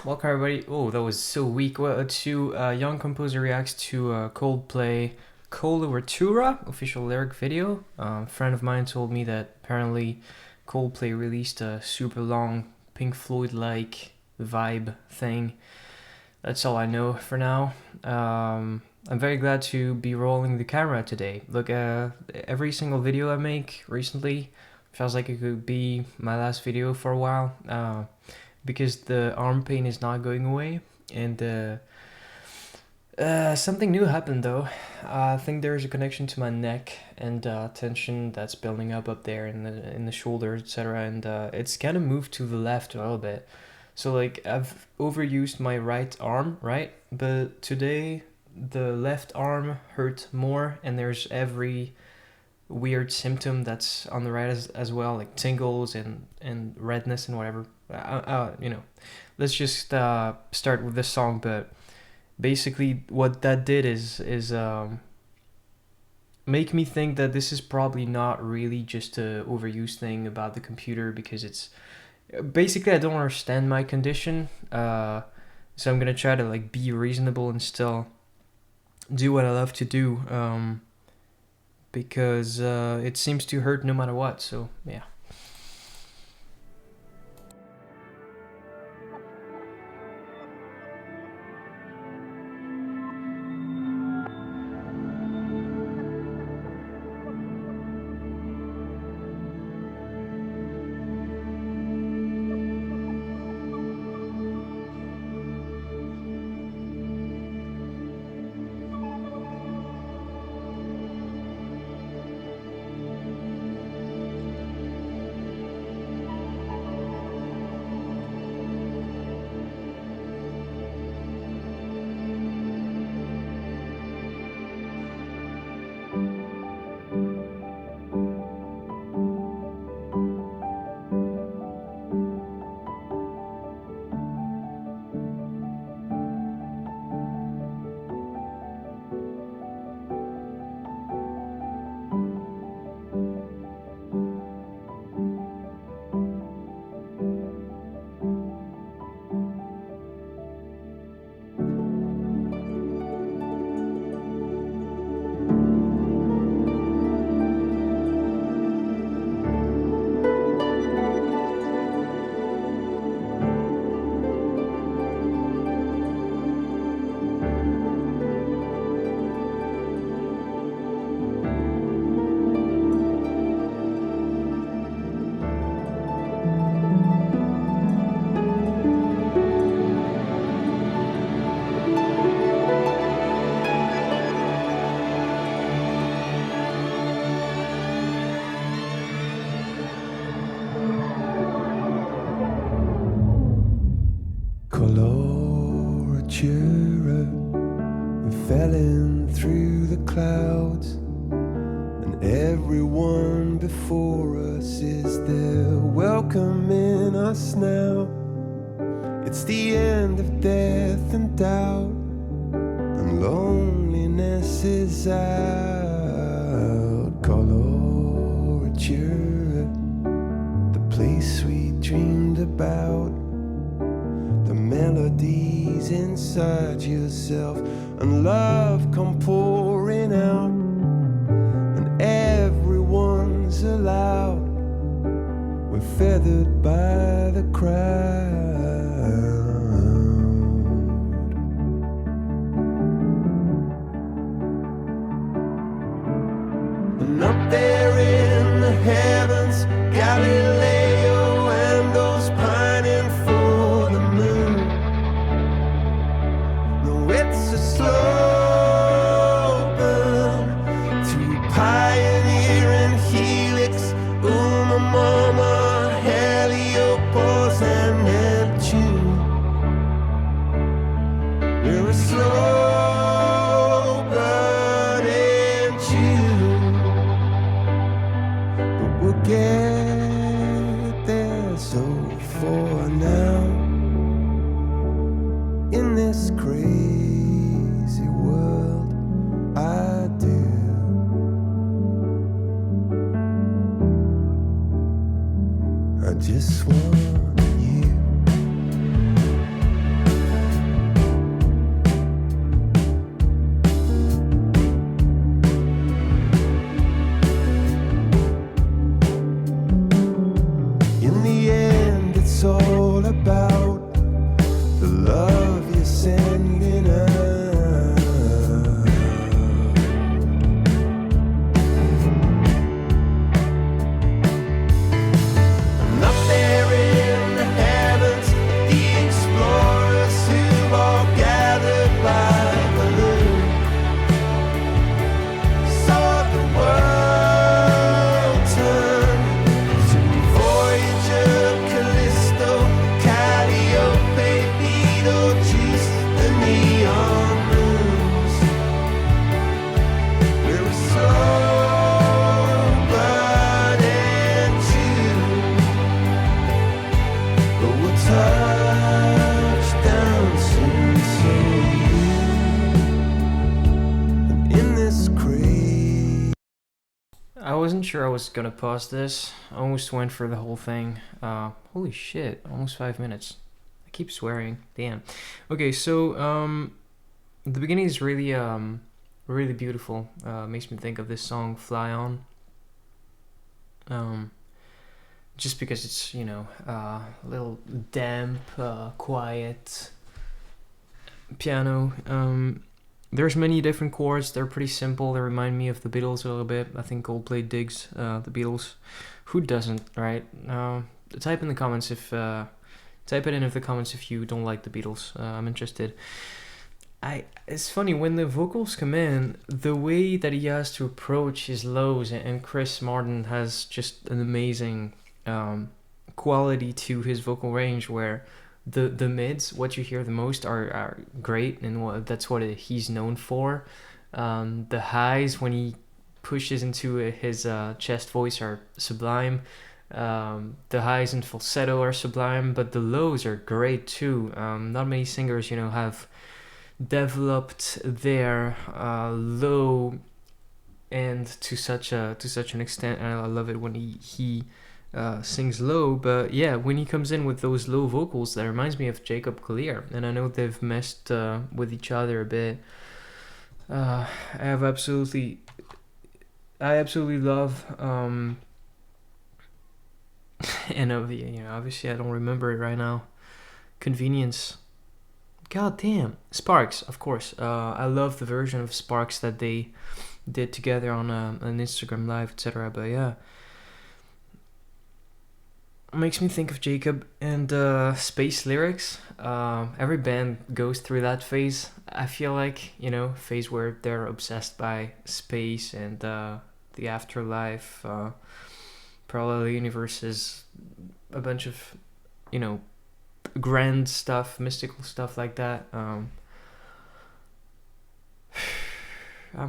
welcome everybody. Oh, that was so weak. Well, to young composer reacts to Coldplay Coloratura official lyric video. A friend of mine told me that apparently Coldplay released a super long Pink Floyd-like vibe thing. That's all I know for now. I'm very glad to be rolling the camera today. Look, every single video I make recently feels like it could be my last video for a while. Because the arm pain is not going away, and something new happened though. I think there's a connection to my neck and tension that's building up there in the shoulder, etc. And it's kind of moved to the left a little bit. So like I've overused my right arm, right? But today the left arm hurt more, and there's every weird symptom that's on the right as well, like tingles and redness and whatever. Let's just start with this song. But basically what that did is make me think that this is probably not really just a overuse thing about the computer, because it's basically I don't understand my condition, so I'm gonna try to like be reasonable and still do what I love to do, because it seems to hurt no matter what. So yeah. Coloratura, we fell in through the clouds, and everyone before us is there welcoming us now. It's the end of death and doubt, and loneliness is out. Coloratura, the place we dreamed about, the melodies inside yourself, and love come pouring out, and everyone's allowed. We're feathered by the crowd. And up there in the heavens, Galileo and those pining for the moon. No, it's a slow burn to Pioneer and Helix, Uma Mama, Heliopause and sure I was gonna pause this. I almost went for the whole thing. Holy shit, almost 5 minutes. I keep swearing. Damn. Okay, so the beginning is really beautiful. Makes me think of this song "Fly On." Just because it's a little damp, quiet piano. There's many different chords. They're pretty simple. They remind me of the Beatles a little bit. I think Coldplay digs the Beatles. Who doesn't, right? Type in the comments if type it in the comments if you don't like the Beatles. I'm interested. It's funny when the vocals come in, the way that he has to approach his lows, and Chris Martin has just an amazing quality to his vocal range where the mids, what you hear the most, are great, and that's what he's known for. The highs, when he pushes into his chest voice, are sublime. The highs and falsetto are sublime, but the lows are great too. Not many singers, have developed their low end to such an extent, and I love it when he sings low. But yeah, when he comes in with those low vocals, that reminds me of Jacob Collier, and I know they've messed with each other a bit. I absolutely love and obviously I don't remember it right now. Convenience. God damn. Sparks, of course. I love the version of Sparks that they did together on an Instagram live, etc. But yeah, makes me think of Jacob and space lyrics. Every band goes through that phase. I feel like, phase where they're obsessed by space and the afterlife, parallel universes, a bunch of, grand stuff, mystical stuff like that. I'm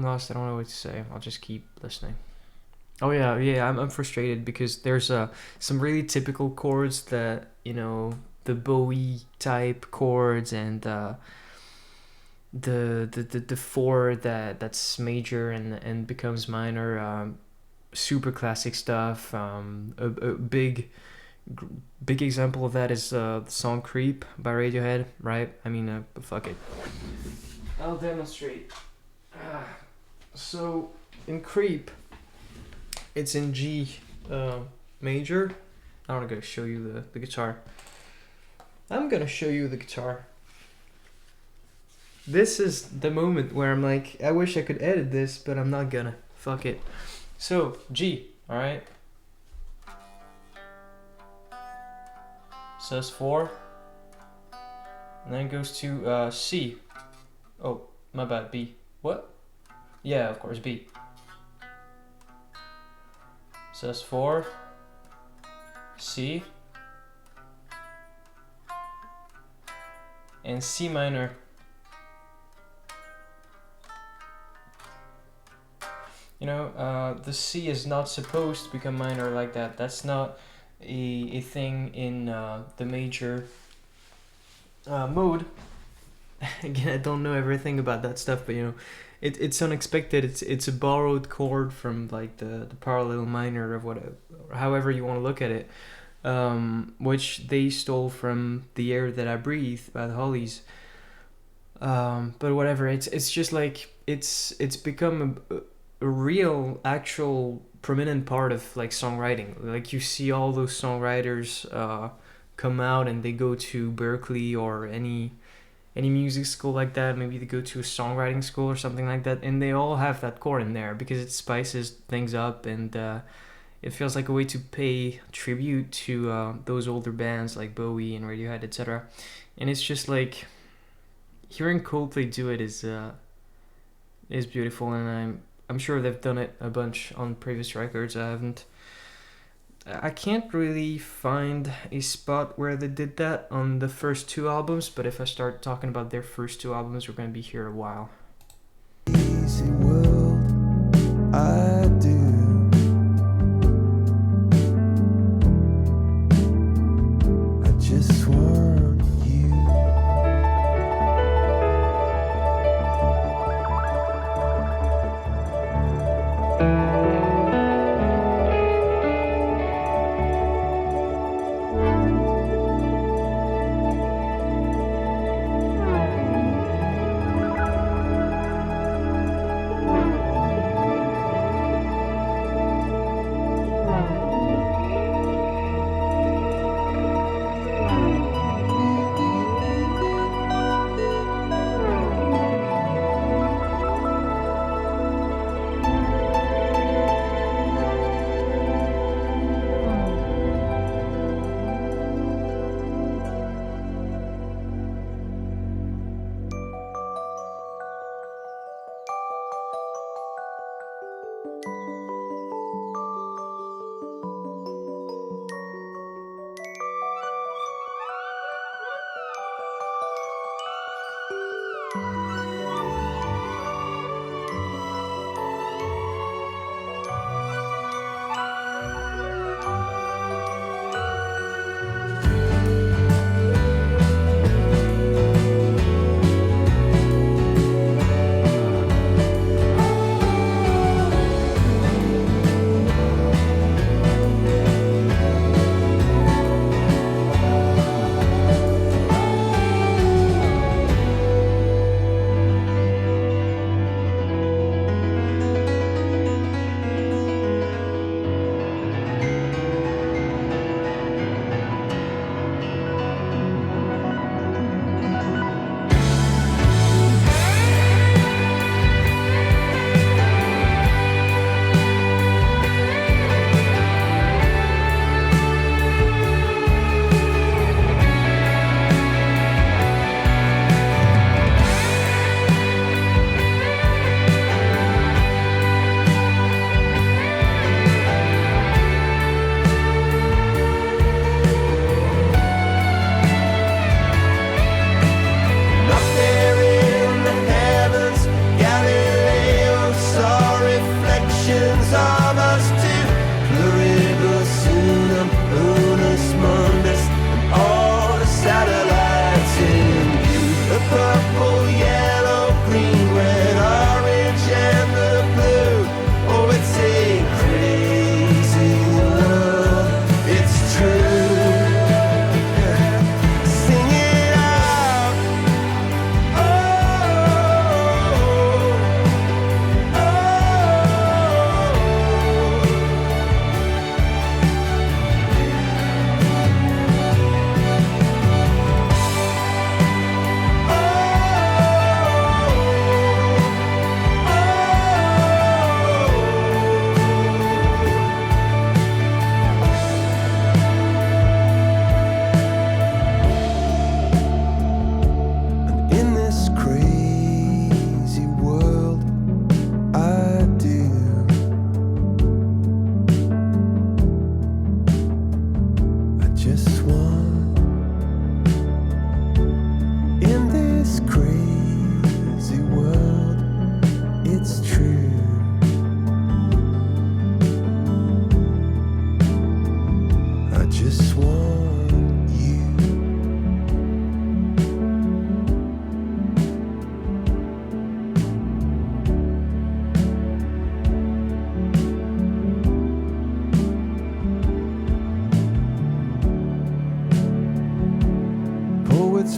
lost. I don't know what to say. I'll just keep listening. Oh yeah. I'm frustrated because there's some really typical chords that the Bowie type chords, and the four that's major and becomes minor. Super classic stuff. A big example of that is the song "Creep" by Radiohead, right? I mean, fuck it. I'll demonstrate. So in "Creep," it's in G major. I'm not gonna show you the guitar. I'm gonna show you the guitar. This is the moment where I'm like, I wish I could edit this, but I'm not gonna. Fuck it. So G, all right. sus4, and then it goes to C. Oh, my bad, B. What? Yeah, of course, B. sus4, C, and C minor. The C is not supposed to become minor like that. That's not a thing in the major mode. Again, I don't know everything about that stuff, but it's unexpected. It's a borrowed chord from like the parallel minor of whatever, however you want to look at it, which they stole from "The Air That I Breathe" by the Hollies. But whatever, it's just like it's become a real, actual, prominent part of like songwriting. Like you see all those songwriters come out and they go to Berkeley or any music school like that. Maybe they go to a songwriting school or something like that, and they all have that chord in there because it spices things up, and it feels like a way to pay tribute to those older bands like Bowie and Radiohead, etc. And it's just like hearing Coldplay do it is beautiful, and I'm sure they've done it a bunch on previous records. I can't really find a spot where they did that on the first two albums, but if I start talking about their first two albums, we're going to be here a while. Easy world, I do. I just want you.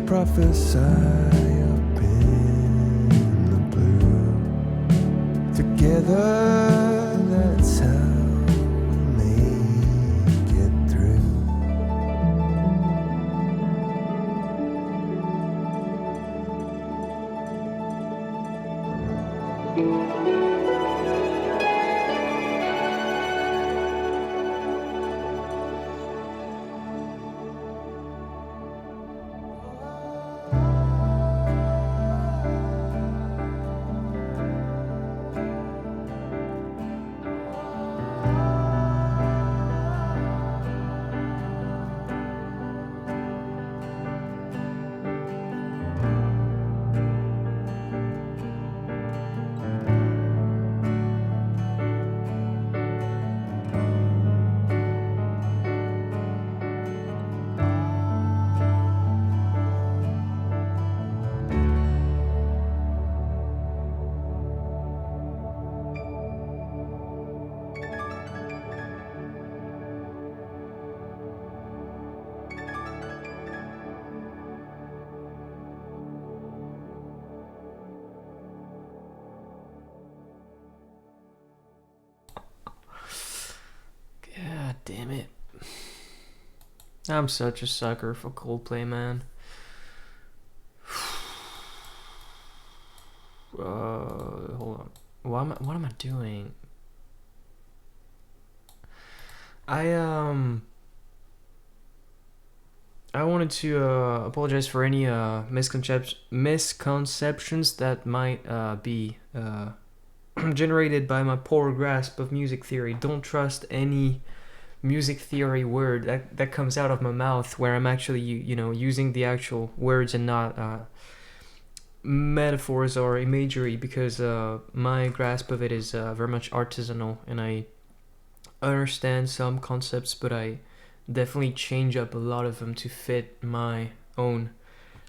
prophesy up in the blue. Together, that's how we make it through. God damn it. I'm such a sucker for Coldplay, man. Hold on. What am I doing? I wanted to apologize for any misconceptions that might be generated by my poor grasp of music theory. Don't trust any music theory word that comes out of my mouth where I'm actually using the actual words and not metaphors or imagery, because my grasp of it is very much artisanal, and I understand some concepts, but I definitely change up a lot of them to fit my own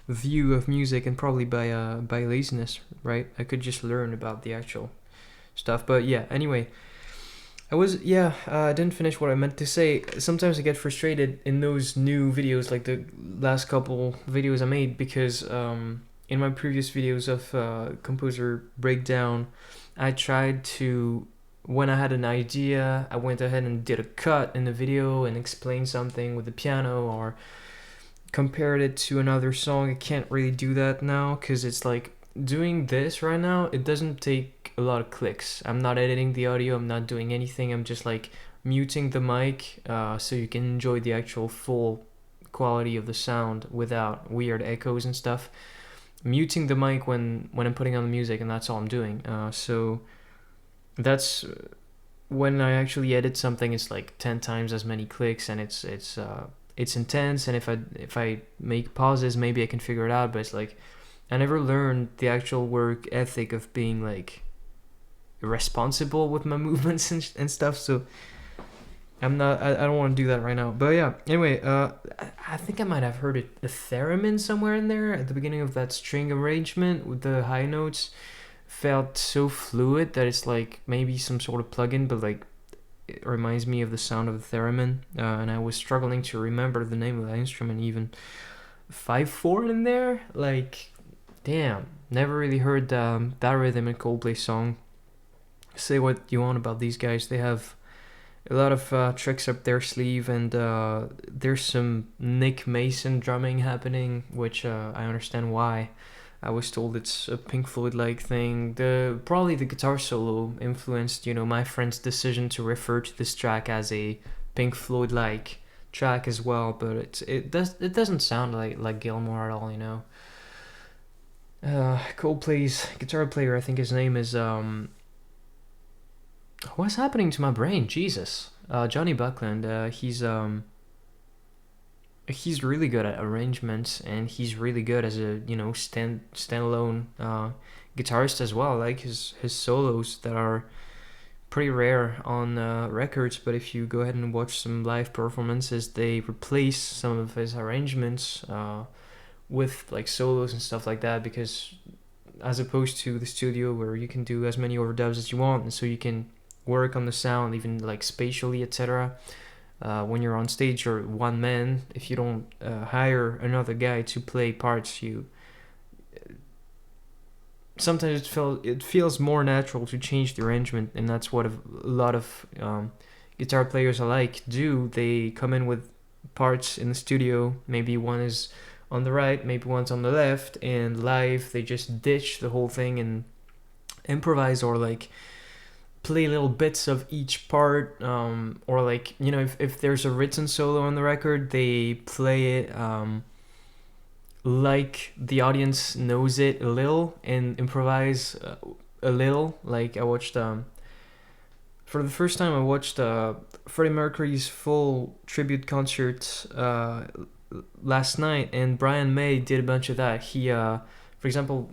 view of music, and probably by laziness, right? I could just learn about the actual stuff. But yeah, anyway, I didn't finish what I meant to say. Sometimes I get frustrated in those new videos, like the last couple videos I made, because in my previous videos of composer breakdown, I tried to, when I had an idea, I went ahead and did a cut in the video and explained something with the piano or compared it to another song. I can't really do that now, because it's like doing this right now, it doesn't take a lot of clicks. I'm not editing the audio, I'm not doing anything, I'm just like muting the mic so you can enjoy the actual full quality of the sound without weird echoes and stuff. Muting the mic when I'm putting on the music, and that's all I'm doing. So that's when I actually edit something, it's like 10 times as many clicks, and it's intense. And if I make pauses, maybe I can figure it out, but it's like I never learned the actual work ethic of being like responsible with my movements and stuff. So I don't want to do that right now. But yeah, anyway, I think I might have heard a theremin somewhere in there at the beginning of that string arrangement with the high notes. Felt so fluid that it's like maybe some sort of plugin, but like it reminds me of the sound of the theremin. And I was struggling to remember the name of the instrument, even 5/4 in there. Like, damn, never really heard that rhythm in Coldplay song. Say what you want about these guys, they have a lot of tricks up their sleeve, and there's some Nick Mason drumming happening, which I understand why. I was told it's a Pink Floyd-like thing. Probably the guitar solo influenced, my friend's decision to refer to this track as a Pink Floyd-like track as well. But it doesn't sound like Gilmour at all, Coldplay's guitar player, I think his name is what's happening to my brain? Jesus. Johnny Buckland. He's really good at arrangements, and he's really good as a standalone guitarist as well. Like his solos that are pretty rare on records, but if you go ahead and watch some live performances, they replace some of his arrangements with like solos and stuff like that, because as opposed to the studio where you can do as many overdubs as you want, and so you can work on the sound even like spatially, etc. when you're on stage or one man, if you don't hire another guy to play parts, you sometimes it feels more natural to change the arrangement, and that's what a lot of guitar players alike do. They come in with parts in the studio, maybe one is on the right, maybe one's on the left, and live they just ditch the whole thing and improvise, or like play little bits of each part, or like, you know, if there's a written solo on the record, they play it like the audience knows it a little and improvise a little. Like I watched for the first time I watched Freddie Mercury's full tribute concert last night, and Brian May did a bunch of that. He for example,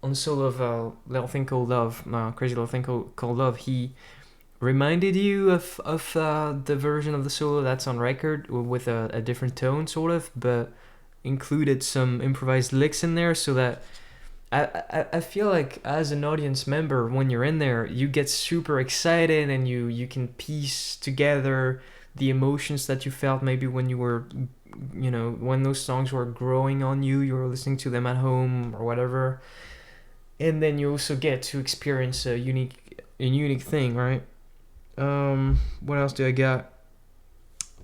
on the solo of Little Thing Called Love, Crazy Little Thing Called Love, he reminded you of the version of the solo that's on record with a different tone, sort of, but included some improvised licks in there, so that I feel like as an audience member, when you're in there, you get super excited and you can piece together the emotions that you felt maybe when you were, you know, when those songs were growing on you, you were listening to them at home or whatever. And then you also get to experience a unique thing, right? What else do I got?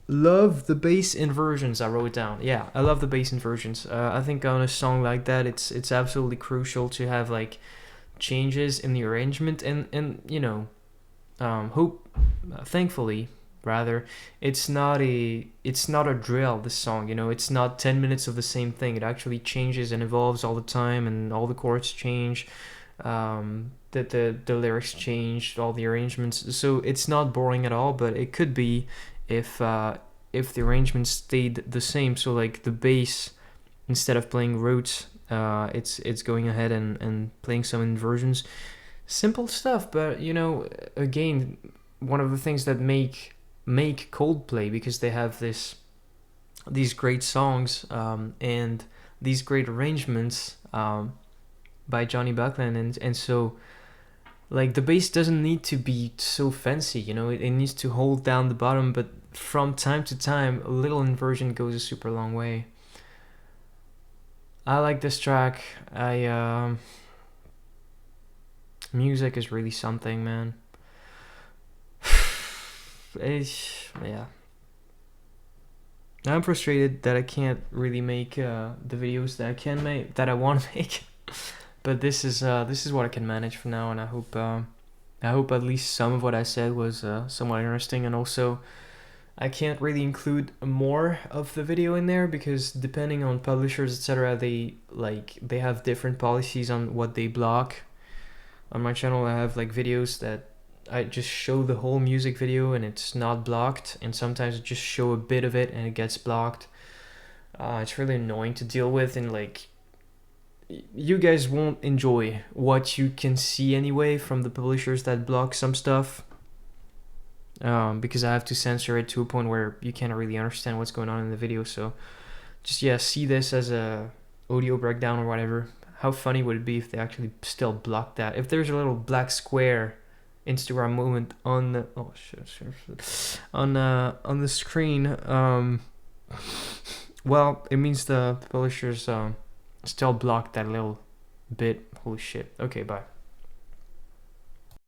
Love the bass inversions, I wrote down. Yeah, I love the bass inversions. I think on a song like that, it's absolutely crucial to have like changes in the arrangement, and you know, thankfully rather, it's not a drill, this song, you know. It's not 10 minutes of the same thing. It actually changes and evolves all the time, and all the chords change, the lyrics changed, all the arrangements, so it's not boring at all. But it could be if the arrangement stayed the same. So like the bass, instead of playing roots, it's going ahead and playing some inversions. Simple stuff, but you know, again, one of the things that make Coldplay, because they have these great songs, and these great arrangements by Johnny Buckland, and so like the bass doesn't need to be so fancy, you know. It needs to hold down the bottom, but from time to time, a little inversion goes a super long way. I like this track. Music is really something, man. Yeah. I'm frustrated that I can't really make the videos that I want to make. But this is what I can manage for now, and I hope at least some of what I said was somewhat interesting. And also, I can't really include more of the video in there because depending on publishers, etc., they have different policies on what they block. On my channel, I have like videos that I just show the whole music video and it's not blocked, and sometimes I just show a bit of it and it gets blocked. It's really annoying to deal with, and like, you guys won't enjoy what you can see anyway from the publishers that block some stuff, because I have to censor it to a point where you can't really understand what's going on in the video. So just, yeah, see this as a audio breakdown or whatever. How funny would it be if they actually still blocked that? If there's a little black square Instagram moment on the on the screen, well, it means the publishers still blocked that little bit. Holy shit. Okay, bye.